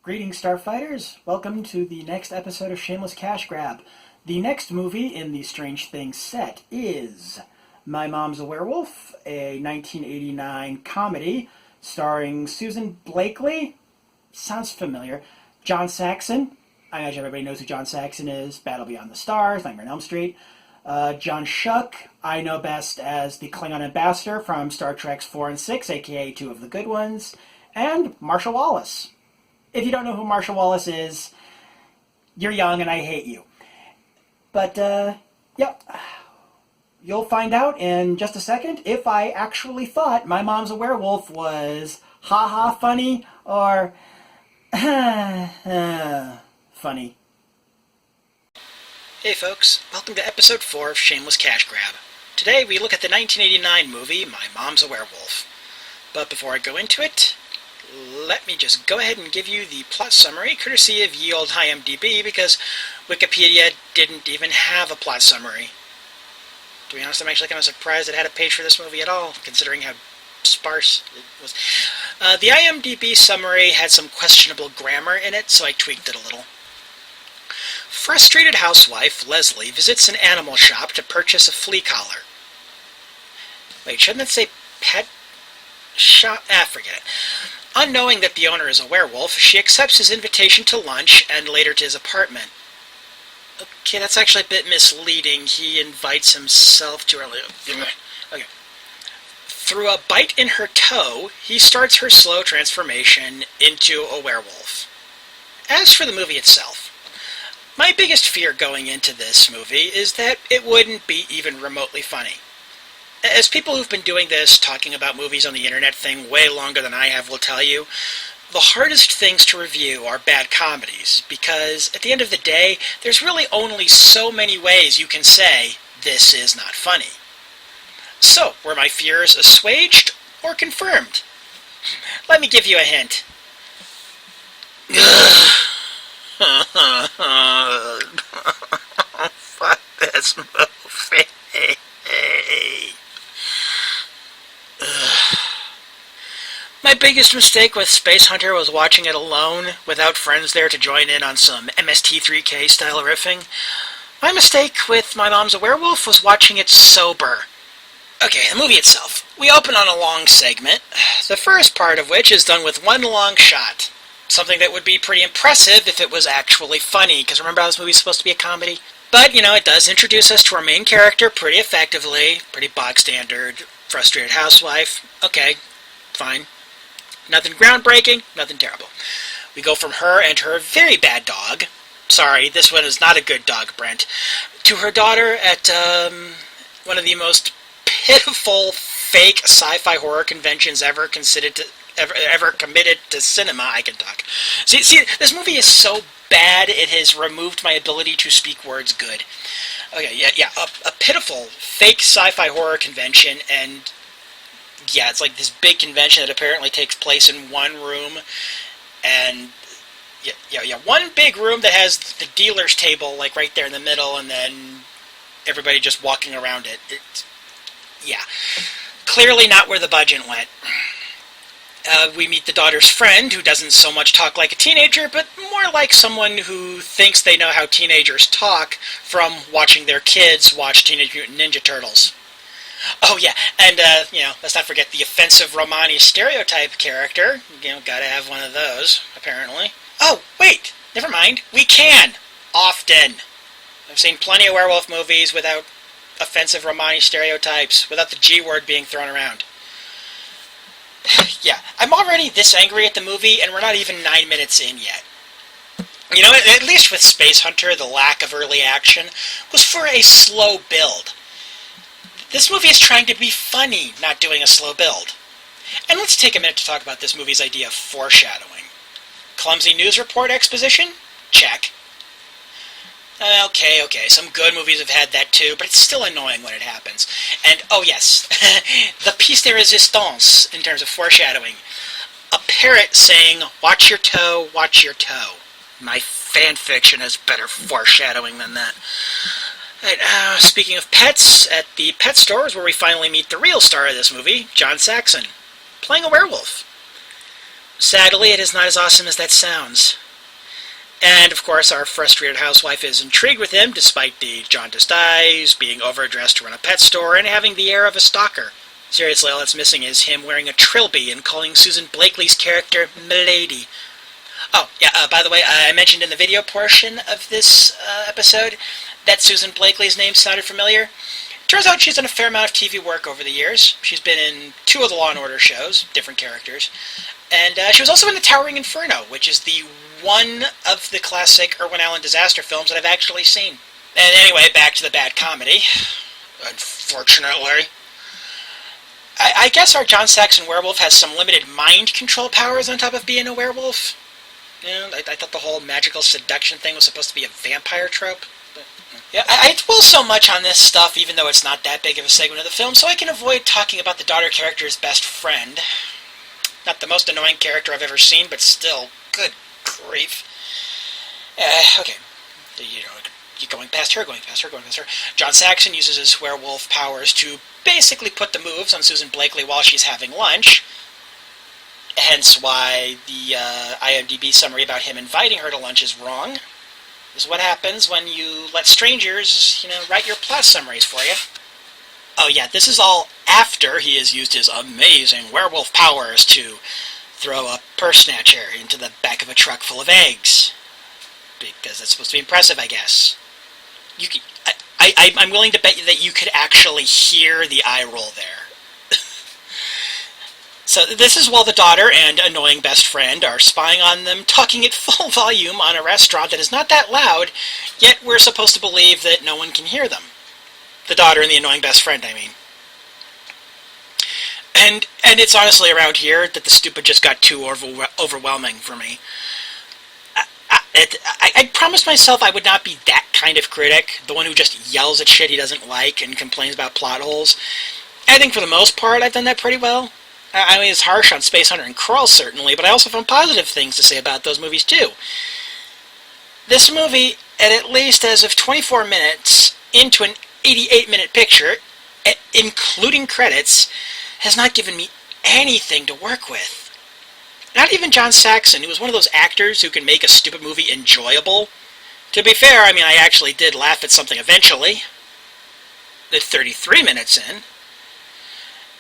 Greetings, Starfighters. Welcome to the next episode of Shameless Cashgrab. The next movie in the Strange Things set is My Mom's a Werewolf, a 1989 comedy starring Susan Blakely. Sounds familiar. John Saxon. I imagine everybody knows who John Saxon is. Battle Beyond the Stars, Nightmare on Elm Street. John Schuck, I know best as the Klingon ambassador from Star Trek's 4 and 6, aka two of the good ones. And Marshall Wallace. If you don't know who Marshall Wallace is, you're young and I hate you. But, yep. You'll find out in just a second if I actually thought My Mom's a Werewolf was ha-ha funny or funny. Hey folks, welcome to episode 4 of Shameless Cashgrab. Today we look at the 1989 movie My Mom's a Werewolf. But before I go into it, let me just go ahead and give you the plot summary, courtesy of ye old IMDb, because Wikipedia didn't even have a plot summary. To be honest, I'm actually kind of surprised it had a page for this movie at all, considering how sparse it was. The IMDb summary had some questionable grammar in it, so I tweaked it a little. Frustrated housewife Leslie visits an animal shop to purchase a flea collar. Wait, shouldn't it say pet shop? Forget it. Unknowing that the owner is a werewolf, she accepts his invitation to lunch and later to his apartment. Okay, that's actually a bit misleading. He invites himself to her. Okay. Through a bite in her toe, he starts her slow transformation into a werewolf. As for the movie itself, my biggest fear going into this movie is that it wouldn't be even remotely funny. As people who've been doing this, talking about movies on the internet thing way longer than I have will tell you, the hardest things to review are bad comedies, because at the end of the day, there's really only so many ways you can say, this is not funny. So, were my fears assuaged or confirmed? Let me give you a hint. Fuck this movie. My biggest mistake with Space Hunter was watching it alone, without friends there to join in on some MST3K style riffing. My mistake with My Mom's a Werewolf was watching it sober. Okay, the movie itself. We open on a long segment, the first part of which is done with one long shot. Something that would be pretty impressive if it was actually funny, because remember how this movie's supposed to be a comedy? But, it does introduce us to our main character pretty effectively, pretty bog standard, frustrated housewife. Okay, fine. Nothing groundbreaking, nothing terrible. We go from her and her very bad dog, sorry, this one is not a good dog, Brent, to her daughter at one of the most pitiful fake sci-fi horror conventions ever committed to cinema. I can talk. See, this movie is so bad it has removed my ability to speak words good. Okay, yeah, a pitiful fake sci-fi horror convention, and yeah, it's like this big convention that apparently takes place in one room, and yeah, one big room that has the dealer's table like right there in the middle, and then everybody just walking around it. Yeah, clearly not where the budget went. We meet the daughter's friend, who doesn't so much talk like a teenager, but more like someone who thinks they know how teenagers talk from watching their kids watch Teenage Mutant Ninja Turtles. Oh yeah, and let's not forget the offensive Romani stereotype character. Gotta have one of those, apparently. Oh, wait, never mind, we can! Often. I've seen plenty of werewolf movies without offensive Romani stereotypes, without the G word being thrown around. Yeah, I'm already this angry at the movie, and we're not even 9 minutes in yet. At least with Space Hunter, the lack of early action was for a slow build. This movie is trying to be funny, not doing a slow build. And let's take a minute to talk about this movie's idea of foreshadowing. Clumsy news report exposition? Check. Okay, some good movies have had that too, but it's still annoying when it happens. And, oh yes, the piece de resistance in terms of foreshadowing. A parrot saying, watch your toe, watch your toe. My fanfiction has better foreshadowing than that. Right, speaking of pets, at the pet store is where we finally meet the real star of this movie, John Saxon, playing a werewolf. Sadly, it is not as awesome as that sounds. And, of course, our frustrated housewife is intrigued with him, despite the jaundiced eyes, being overdressed to run a pet store, and having the air of a stalker. Seriously, all that's missing is him wearing a trilby and calling Susan Blakely's character Milady. Oh, yeah, by the way, I mentioned in the video portion of this episode that Susan Blakely's name sounded familiar. Turns out she's done a fair amount of TV work over the years. She's been in 2 of the Law & Order shows, different characters. And she was also in The Towering Inferno, which is the one of the classic Irwin Allen disaster films that I've actually seen. And anyway, back to the bad comedy. Unfortunately. I guess our John Saxon werewolf has some limited mind control powers on top of being a werewolf. You know, I thought the whole magical seduction thing was supposed to be a vampire trope. But, yeah, I dwell so much on this stuff, even though it's not that big of a segment of the film, so I can avoid talking about the daughter character's best friend. Not the most annoying character I've ever seen, but still, good grief. Okay, you're going past her. John Saxon uses his werewolf powers to basically put the moves on Susan Blakely while she's having lunch. Hence why the IMDb summary about him inviting her to lunch is wrong. This is what happens when you let strangers, write your plot summaries for you. Oh yeah, this is all after he has used his amazing werewolf powers to throw a purse snatcher into the back of a truck full of eggs. Because that's supposed to be impressive, I guess. I'm willing to bet you that you could actually hear the eye roll there. So this is while the daughter and annoying best friend are spying on them, talking at full volume on a restaurant that is not that loud, yet we're supposed to believe that no one can hear them. The daughter and the annoying best friend, I mean. And it's honestly around here that the stupid just got too overwhelming for me. I promised myself I would not be that kind of critic, the one who just yells at shit he doesn't like and complains about plot holes. I think for the most part I've done that pretty well. I mean, it's harsh on Space Hunter and Krull, certainly, but I also found positive things to say about those movies, too. This movie, at least as of 24 minutes into an 88-minute picture, including credits, has not given me anything to work with. Not even John Saxon, who was one of those actors who can make a stupid movie enjoyable. To be fair, I mean, I actually did laugh at something eventually. At 33 minutes in.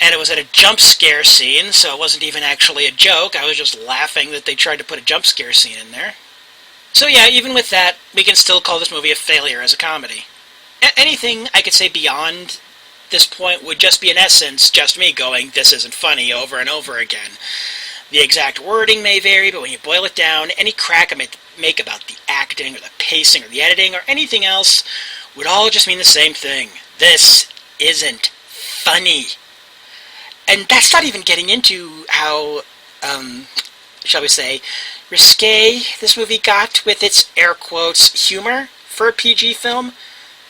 And it was at a jump scare scene, so it wasn't even actually a joke. I was just laughing that they tried to put a jump scare scene in there. So yeah, even with that, we can still call this movie a failure as a comedy. Anything I could say beyond this point would just be, in essence, just me going, this isn't funny, over and over again. The exact wording may vary, but when you boil it down, any crack I make about the acting, or the pacing, or the editing, or anything else, would all just mean the same thing. This isn't funny. And that's not even getting into how, shall we say, risque this movie got with its air quotes humor for a PG film.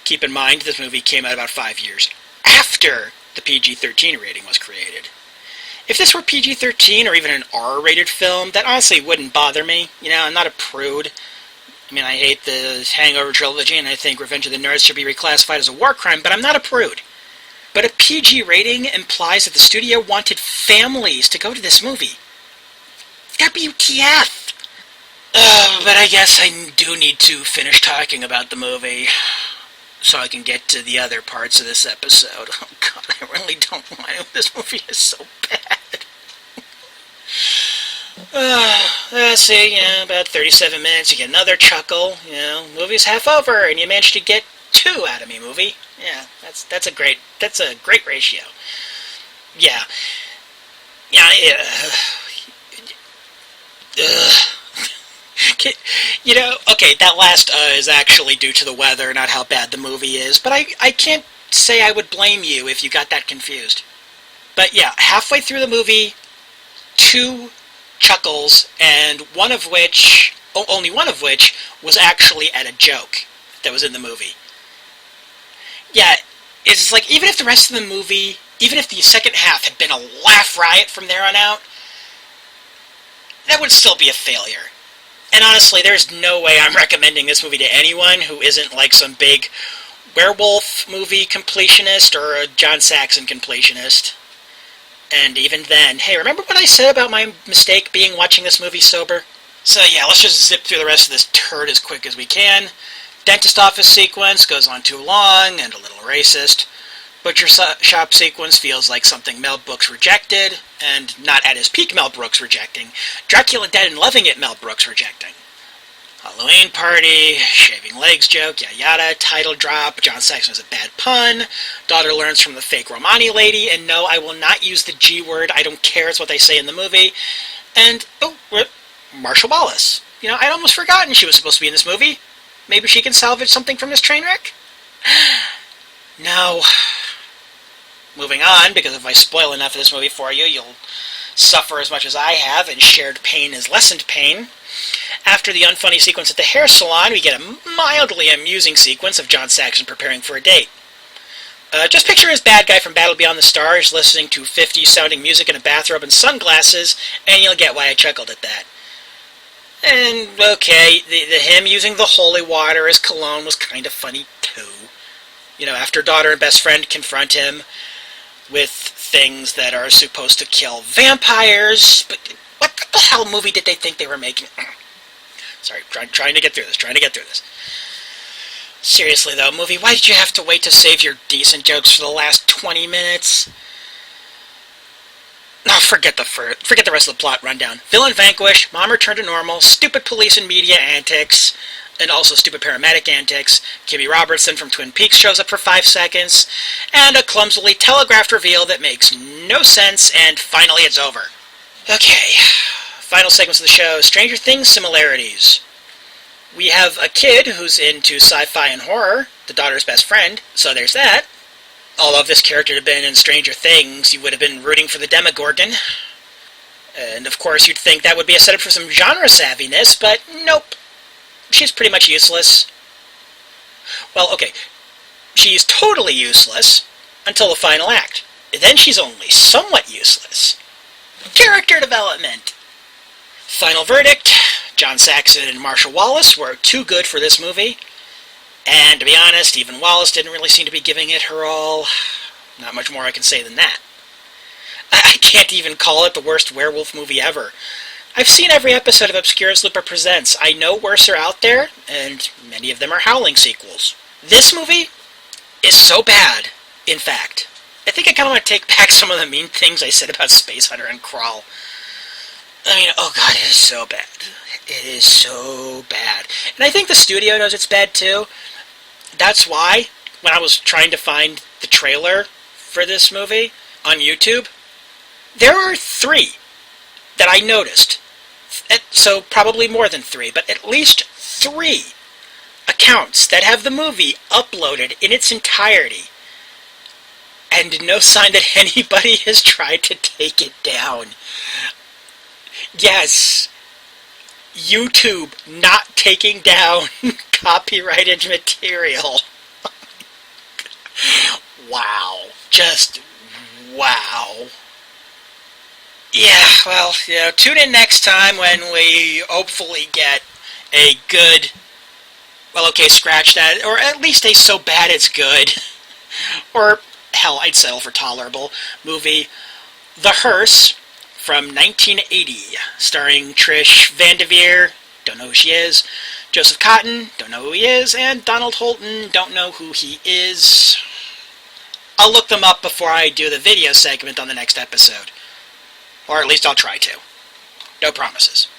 Keep in mind, this movie came out about 5 years after the PG-13 rating was created. If this were PG-13 or even an R-rated film, that honestly wouldn't bother me. I'm not a prude. I mean, I hate the Hangover trilogy, and I think Revenge of the Nerds should be reclassified as a war crime, but I'm not a prude. But a PG rating implies that the studio wanted families to go to this movie. WTF! But I guess I do need to finish talking about the movie so I can get to the other parts of this episode. Oh god, I really don't want to. This movie is so bad. Let's see, about 37 minutes, you get another chuckle. Movie's half over, and you manage to get 2 out of me, movie. Yeah, that's a great ratio. Yeah. Okay, that last is actually due to the weather, not how bad the movie is, but I can't say I would blame you if you got that confused. But yeah, halfway through the movie, 2 chuckles, and only one of which was actually at a joke that was in the movie. Yeah, it's like, even if the rest of the movie, even if the second half had been a laugh riot from there on out, that would still be a failure. And honestly, there's no way I'm recommending this movie to anyone who isn't like some big werewolf movie completionist or a John Saxon completionist. And even then, hey, remember what I said about my mistake being watching this movie sober? So yeah, let's just zip through the rest of this turd as quick as we can. Dentist office sequence goes on too long and a little racist. Butcher shop sequence feels like something Mel Brooks rejected, and not at his peak Mel Brooks rejecting. Dracula Dead and Loving It Mel Brooks rejecting. Halloween party, shaving legs joke, yada yada, title drop, John Saxon is a bad pun, daughter learns from the fake Romani lady, and no, I will not use the G word, I don't care, it's what they say in the movie. And, Marshall Wallace. You know, I'd almost forgotten she was supposed to be in this movie. Maybe she can salvage something from this train wreck? No. Moving on, because if I spoil enough of this movie for you, you'll suffer as much as I have, and shared pain is lessened pain. After the unfunny sequence at the hair salon, we get a mildly amusing sequence of John Saxon preparing for a date. Just picture his bad guy from Battle Beyond the Stars listening to 50s-sounding music in a bathrobe and sunglasses, and you'll get why I chuckled at that. And, okay, the him using the holy water as cologne was kind of funny, too. You know, after daughter and best friend confront him with things that are supposed to kill vampires, but what the hell movie did they think they were making? Sorry, trying to get through this. Seriously, though, movie, why did you have to wait to save your decent jokes for the last 20 minutes? No, forget the rest of the plot rundown. Villain vanquish, mom returned to normal, stupid police and media antics, and also stupid paramedic antics. Kimmy Robertson from Twin Peaks shows up for 5 seconds, and a clumsily telegraphed reveal that makes no sense, and finally it's over. Okay, final segments of the show, Stranger Things similarities. We have a kid who's into sci-fi and horror, the daughter's best friend, so there's that. Although if this character had been in Stranger Things, you would have been rooting for the Demogorgon. And of course you'd think that would be a setup for some genre savviness, but nope. She's pretty much useless. Well, okay, she's totally useless until the final act. Then she's only somewhat useless. Character development! Final verdict, John Saxon and Marshall Wallace were too good for this movie. And to be honest, even Wallace didn't really seem to be giving it her all. Not much more I can say than that. I can't even call it the worst werewolf movie ever. I've seen every episode of Obscurus Lupa Presents. I know worse are out there, and many of them are Howling sequels. This movie is so bad, in fact. I think I kind of want to take back some of the mean things I said about Space Hunter and Crawl. I mean, oh god, it is so bad. It is so bad. And I think the studio knows it's bad too. That's why, when I was trying to find the trailer for this movie on YouTube, there are 3 that I noticed. So probably more than 3, but at least 3 accounts that have the movie uploaded in its entirety. And no sign that anybody has tried to take it down. Yes, YouTube not taking down copyrighted material. Wow. Just wow. Yeah, well, tune in next time when we hopefully get a good, well, okay, scratch that, or at least a so bad it's good, or, hell, I'd settle for tolerable, movie, The Hearse, from 1980, starring Trish Vanderveer, don't know who she is, Joseph Cotton, don't know who he is, and Donald Holton, don't know who he is. I'll look them up before I do the video segment on the next episode. Or at least I'll try to. No promises.